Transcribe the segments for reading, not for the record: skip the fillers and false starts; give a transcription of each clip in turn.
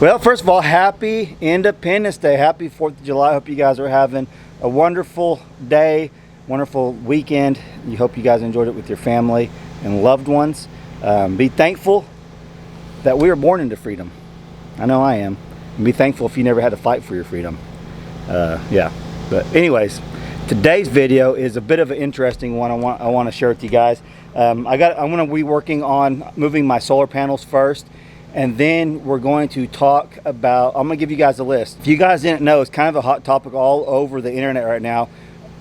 Well, first of all, happy Independence Day. Happy 4th of July. I hope you guys are having a wonderful day, wonderful weekend. You hope you guys enjoyed it with your family and loved ones. Be thankful that we were born into freedom. I know I am. And be thankful if you never had to fight for your freedom. Yeah. But anyways, today's video is a bit of an interesting one. I want to share with you guys. I'm going to be working on moving my solar panels first. And then we're going to talk about, I'm going to give you guys a list. If you guys didn't know, it's kind of a hot topic all over the internet right now.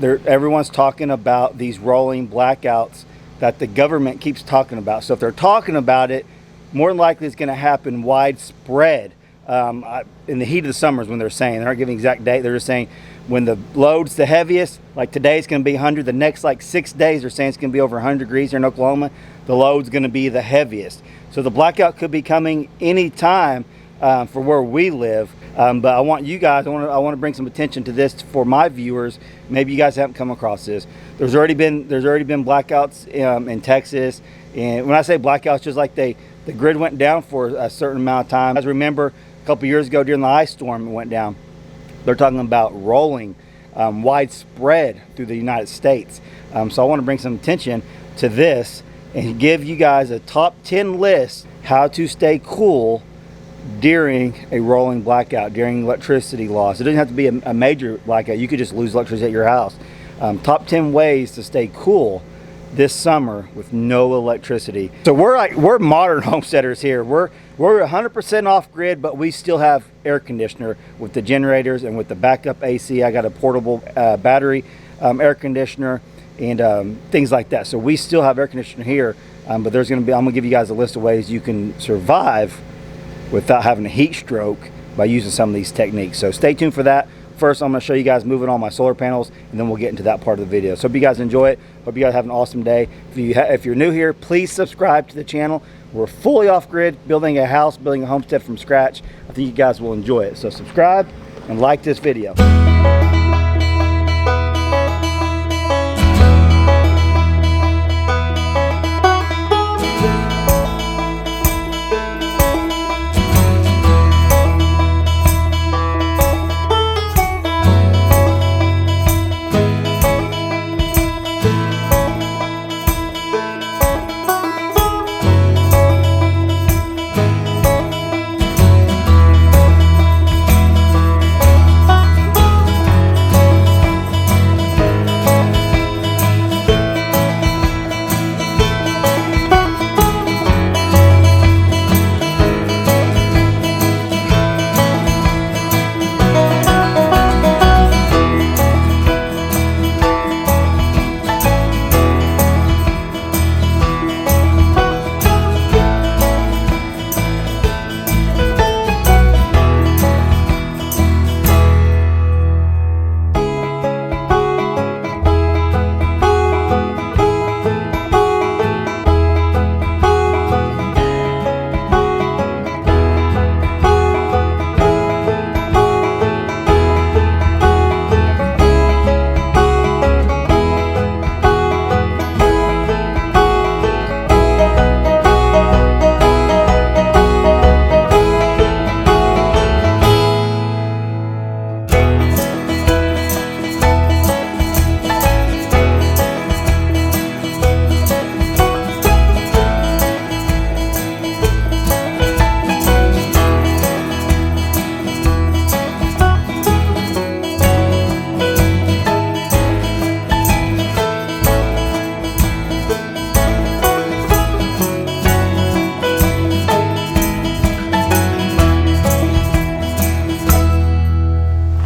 Everyone's talking about these rolling blackouts that the government keeps talking about. So if they're talking about it, more than likely it's going to happen widespread in the heat of the summers when they're saying. They're not giving exact date. They're just saying when the load's the heaviest, like today's going to be 100. The next like 6 days they're saying it's going to be over 100 degrees here in Oklahoma. The load's going to be the heaviest. So the blackout could be coming anytime for where we live. But I want you guys, I want to bring some attention to this for my viewers. Maybe you guys haven't come across this. There's already been blackouts in Texas. And when I say blackouts, just like the grid went down for a certain amount of time. As remember, a couple years ago during the ice storm, it went down. They're talking about rolling widespread through the United States. So I want to bring some attention to this and give you guys a top 10 list how to stay cool during a rolling blackout, during electricity loss. It doesn't have to be a major blackout. You could just lose electricity at your house. Top 10 ways to stay cool this summer with no electricity. So we're modern homesteaders here. We're 100% off grid, but we still have air conditioner with the generators and with the backup AC. I got a portable battery air conditioner and things like that. So we still have air conditioner here, but I'm gonna give you guys a list of ways you can survive without having a heat stroke by using some of these techniques. So stay tuned for that. First, I'm gonna show you guys moving on my solar panels, and then we'll get into that part of the video. So hope you guys enjoy it. Hope you guys have an awesome day. If you're new here, please subscribe to the channel. We're fully off grid, building a house, building a homestead from scratch. I think you guys will enjoy it. So subscribe and like this video.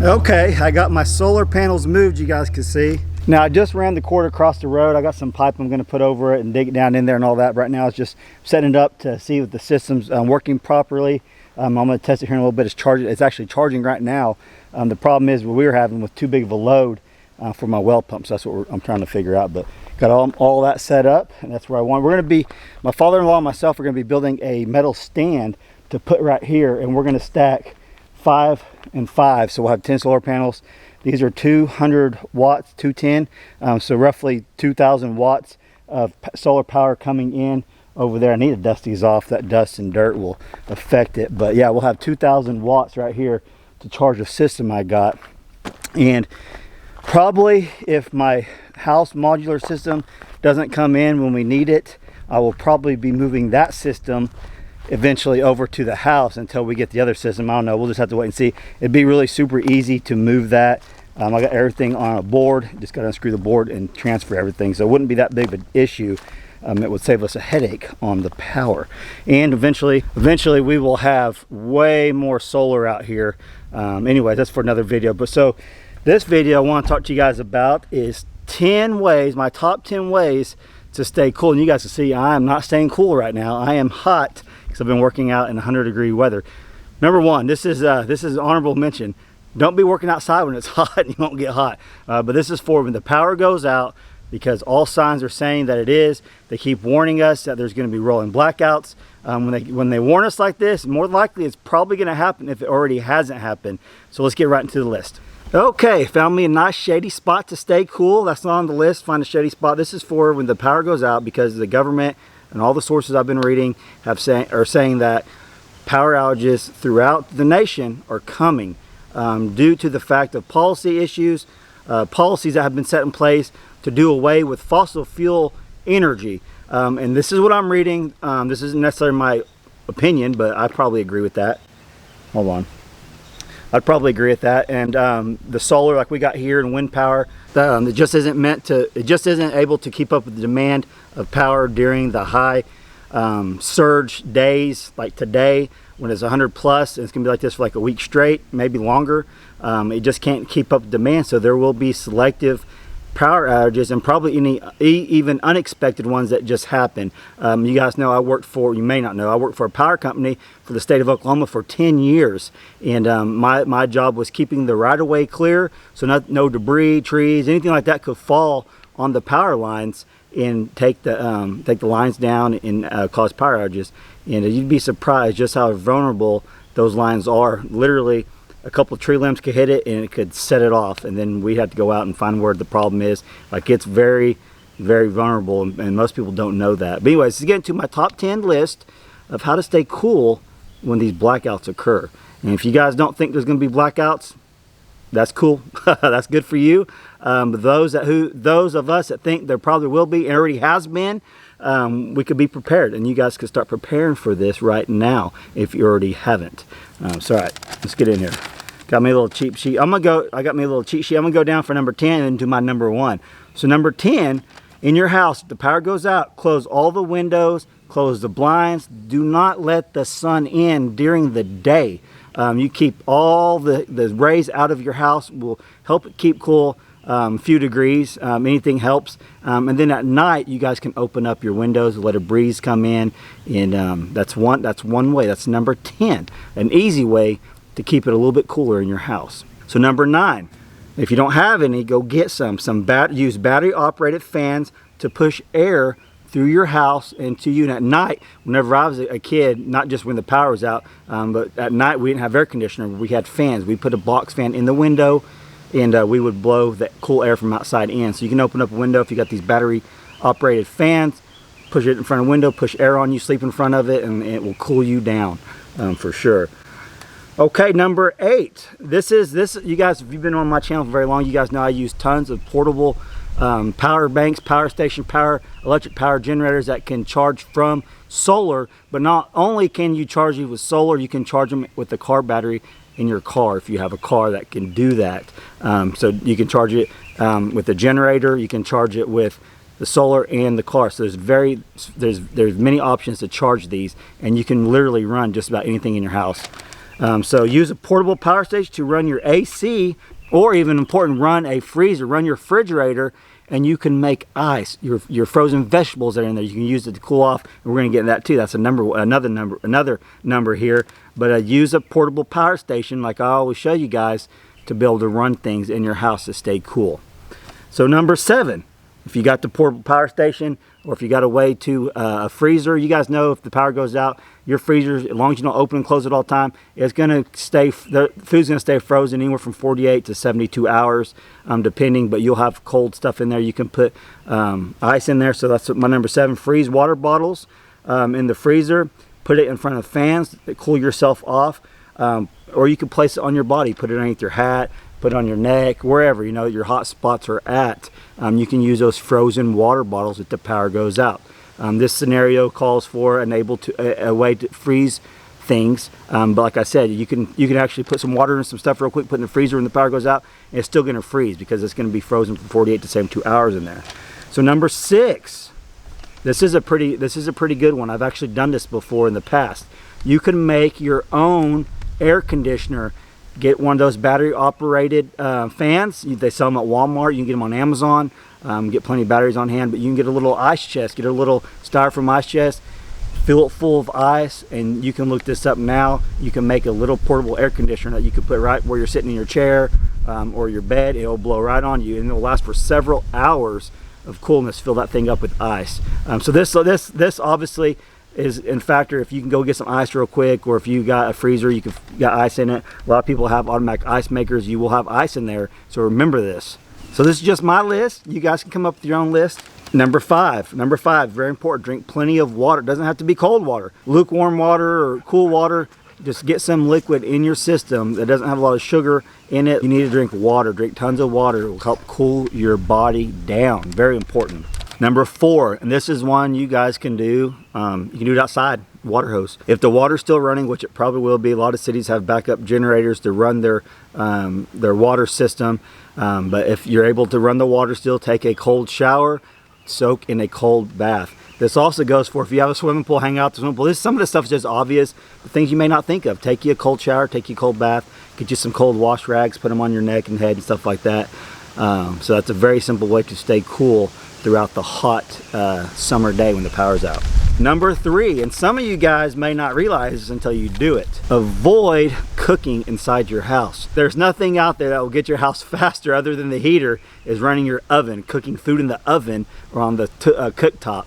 Okay, I got my solar panels moved, you guys can see. Now I just ran the cord across the road. I got some pipe I'm going to put over it and dig it down in there and all that. Right now it's just setting it up to see if the system's working properly. I'm going to test it here in a little bit. It's actually charging right now. The problem is what we were having with too big of a load for my well pump. So that's what I'm trying to figure out. But got all that set up, and that's where I want. We're going to be, my father-in-law and myself are going to be building a metal stand to put right here, and we're going to stack 5 and 5. So we'll have 10 solar panels. These are 200 watts, 210, so roughly 2,000 watts of solar power coming in over there. I need to dust these off. That dust and dirt will affect it. But yeah, we'll have 2,000 watts right here to charge the system I got. And probably if my house modular system doesn't come in when we need it, I will probably be moving that system eventually over to the house until we get the other system. I don't know, we'll just have to wait and see. It'd be really super easy to move that. I got everything on a board, just got to unscrew the board and transfer everything, so it wouldn't be that big of an issue. It would save us a headache on the power. And eventually we will have way more solar out here. Anyway, that's for another video. But so this video I want to talk to you guys about is 10 ways, my top 10 ways to stay cool. And you guys can see I am not staying cool right now. I am hot because I've been working out in 100-degree weather. Number one, this is an honorable mention. Don't be working outside when it's hot. You won't get hot. But this is for when the power goes out, because all signs are saying that it is. They keep warning us that there's going to be rolling blackouts. When they warn us like this, more likely it's probably going to happen if it already hasn't happened. So let's get right into the list. Okay, found me a nice shady spot to stay cool. That's not on the list. Find a shady spot. This is for when the power goes out, because the government and all the sources I've been reading are saying that power outages throughout the nation are coming. Due to the fact of policy issues, policies that have been set in place to do away with fossil fuel energy. And this is what I'm reading. This isn't necessarily my opinion, but I probably agree with that. Hold on. I'd probably agree with that. And the solar like we got here and wind power, it just isn't able to keep up with the demand of power during the high surge days like today, when it's 100 plus, and it's gonna be like this for like a week straight, maybe longer. It just can't keep up with demand, so there will be selective power outages, and probably even unexpected ones that just happen. You guys know you may not know, I worked for a power company for the state of Oklahoma for 10 years. And my job was keeping the right-of-way clear, so no debris, trees, anything like that could fall on the power lines and take the lines down and cause power outages. And you'd be surprised just how vulnerable those lines are. Literally, a couple of tree limbs could hit it and it could set it off, and then we have to go out and find where the problem is. Like, it's very, very vulnerable, and most people don't know that. But anyways, let's get into my top 10 list of how to stay cool when these blackouts occur. And if you guys don't think there's going to be blackouts, that's cool. That's good for you. But those of us that think there probably will be and already has been, we could be prepared, and you guys could start preparing for this right now if you already haven't. So all right, let's get in here. Got me a little cheat sheet. I got me a little cheat sheet. I'm gonna go down for number 10 and do my number 1. So number 10, in your house, if the power goes out, close all the windows, close the blinds. Do not let the sun in during the day. You keep all the rays out of your house, will help it keep cool. A few degrees, anything helps. And then at night, you guys can open up your windows, let a breeze come in, and that's one way. That's number 10, an easy way to keep it a little bit cooler in your house. So number 9, if you don't have any, go get some use battery operated fans to push air through your house and to you. And at night, whenever I was a kid, not just when the power was out, but at night we didn't have air conditioner, we had fans. We put a box fan in the window, and we would blow that cool air from outside in. So you can open up a window if you got these battery operated fans, push it in front of the window, push air on you, sleep in front of it, and it will cool you down for sure. Okay, number 8. This you guys, if you've been on my channel for very long, you guys know I use tons of portable power banks, power station power, electric power generators that can charge from solar. But not only can you charge it with solar, you can charge them with the car battery in your car if you have a car that can do that. So you can charge it with the generator, you can charge it with the solar and the car. So there's many options to charge these, and you can literally run just about anything in your house. So use a portable power station to run your AC, or even important, run a freezer, run your refrigerator, and you can make ice, your frozen vegetables that are in there. You can use it to cool off, and we're going to get into that too. That's another number here. But use a portable power station, like I always show you guys, to be able to run things in your house to stay cool. So number 7, if you got the portable power station, or if you got a way to a freezer, you guys know if the power goes out, your freezer, as long as you don't open and close it all the time, it's going to stay, the food's going to stay frozen anywhere from 48 to 72 hours, depending, but you'll have cold stuff in there. You can put ice in there. So that's my number 7. Freeze water bottles. in the freezer, put it in front of fans that cool yourself off, or you can place it on your body, put it underneath your hat, put it on your neck, wherever you know your hot spots are at. You can use those frozen water bottles if the power goes out. This scenario calls for a way to freeze things, but like I said, you can actually put some water in some stuff real quick, put in the freezer when the power goes out, and it's still going to freeze because it's going to be frozen for 48 to 72 hours in there. So number 6, this is a pretty good one. I've actually done this before in the past. You can make your own air conditioner. Get one of those battery operated fans. They sell them at Walmart. You can get them on Amazon. Get plenty of batteries on hand, but you can get a little ice chest, get a little styrofoam ice chest, fill it full of ice, and you can look this up now. You can make a little portable air conditioner that you can put right where you're sitting in your chair or your bed. It'll blow right on you, and it'll last for several hours of coolness. Fill that thing up with ice. So this obviously is in factor if you can go get some ice real quick, or if you got a freezer, you got ice in it. A lot of people have automatic ice makers. You will have ice in there, so remember this. So this is just my list. You guys can come up with your own list. Number 5, very important. Drink plenty of water. It doesn't have to be cold water. Lukewarm water or cool water. Just get some liquid in your system that doesn't have a lot of sugar in it. You need to drink water. Drink tons of water. It will help cool your body down. Very important. Number 4, and this is one you guys can do. You can do it outside. Water hose. If the water's still running, which it probably will be, a lot of cities have backup generators to run their water system. But if you're able to run the water still, take a cold shower, soak in a cold bath. This also goes for if you have a swimming pool, hang out at the swimming pool. Some of this stuff is just obvious, the things you may not think of. Take you a cold shower, take you a cold bath, get you some cold wash rags, put them on your neck and head and stuff like that. So that's a very simple way to stay cool throughout the hot summer day when the power's out. Number 3, and some of you guys may not realize this until you do it. Avoid cooking inside your house. There's nothing out there that will get your house faster other than the heater is running your oven, cooking food in the oven or on the cooktop.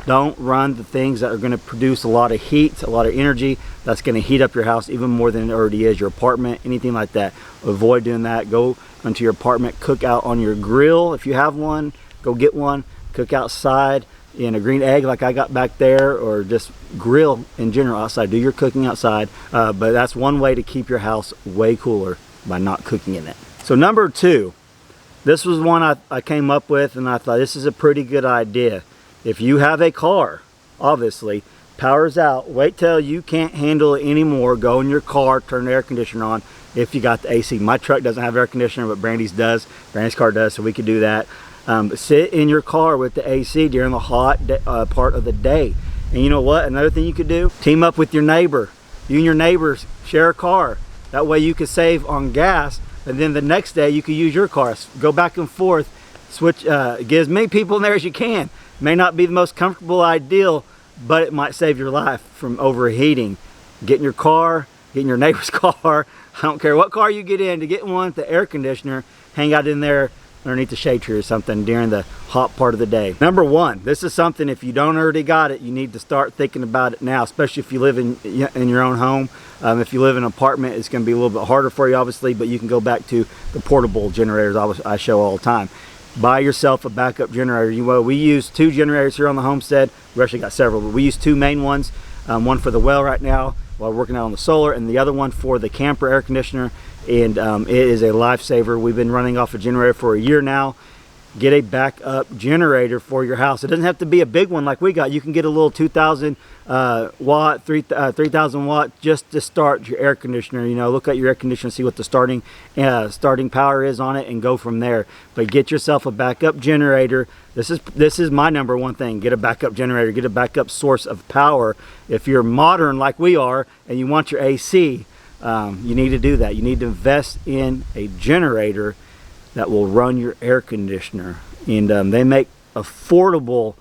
Don't run the things that are going to produce a lot of heat, a lot of energy. That's going to heat up your house even more than it already is, your apartment, anything like that. Avoid doing that. Go into your apartment, cook out on your grill. If you have one, go get one. Cook outside in a green egg like I got back there, or just grill in general outside. Do your cooking outside, but that's one way to keep your house way cooler, by not cooking in it. So number 2, this was one I came up with, and I thought this is a pretty good idea. If you have a car, obviously, power's out, wait till you can't handle it anymore, go in your car, turn the air conditioner on if you got the AC. My truck doesn't have air conditioner, but Brandy's does. Brandy's car does, so we could do that. Sit in your car with the AC during the hot part of the day. And you know what? Another thing you could do, team up with your neighbor. You and your neighbors share a car. That way you could save on gas, and then the next day you could use your car. Go back and forth, switch, get as many people in there as you can. May not be the most comfortable ideal, but it might save your life from overheating. Get in your car, get in your neighbor's car. I don't care what car you get in, to get one with the air conditioner, hang out in there underneath the shade tree or something during the hot part of the day. Number 1, this is something, if you don't already got it, you need to start thinking about it now, especially if you live in your own home. If you live in an apartment, it's going to be a little bit harder for you, obviously, but you can go back to the portable generators I show all the time. Buy yourself a backup generator. Well, we use 2 generators here on the homestead. We actually got several, but we use 2 main ones. One for the well right now while we're working out on the solar, and the other one for the camper air conditioner. And it is a lifesaver. We've been running off a generator for a year now. Get a backup generator for your house. It doesn't have to be a big one like we got. You can get a little 2,000 watt, 3,000 watt just to start your air conditioner. You know, look at your air conditioner, see what the starting power is on it, and go from there. But get yourself a backup generator. This is my number 1 thing. Get a backup generator. Get a backup source of power. If you're modern like we are and you want your AC, you need to do that. You need to invest in a generator that will run your air conditioner, and they make affordable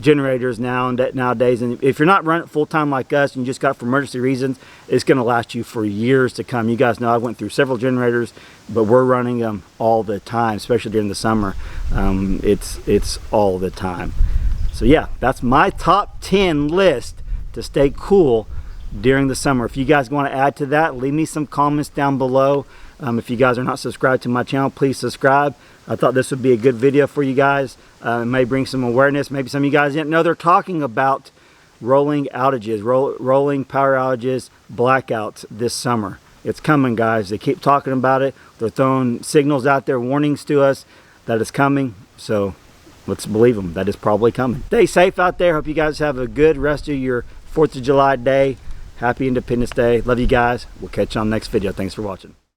generators nowadays. And if you're not running it full-time like us and you just got it for emergency reasons, it's going to last you for years to come. You guys know I went through several generators, but we're running them all the time, especially during the summer. It's all the time. So yeah, that's my top 10 list to stay cool during the summer. If you guys want to add to that, leave me some comments down below. If you guys are not subscribed to my channel, please subscribe. I thought this would be a good video for you guys. It may bring some awareness. Maybe some of you guys didn't know they're talking about rolling outages, rolling power outages, blackouts this summer. It's coming, guys. They keep talking about it. They're throwing signals out there, warnings to us that it's coming. So let's believe them. That is probably coming. Stay safe out there. Hope you guys have a good rest of your 4th of July day. Happy Independence Day. Love you guys. We'll catch you on the next video. Thanks for watching.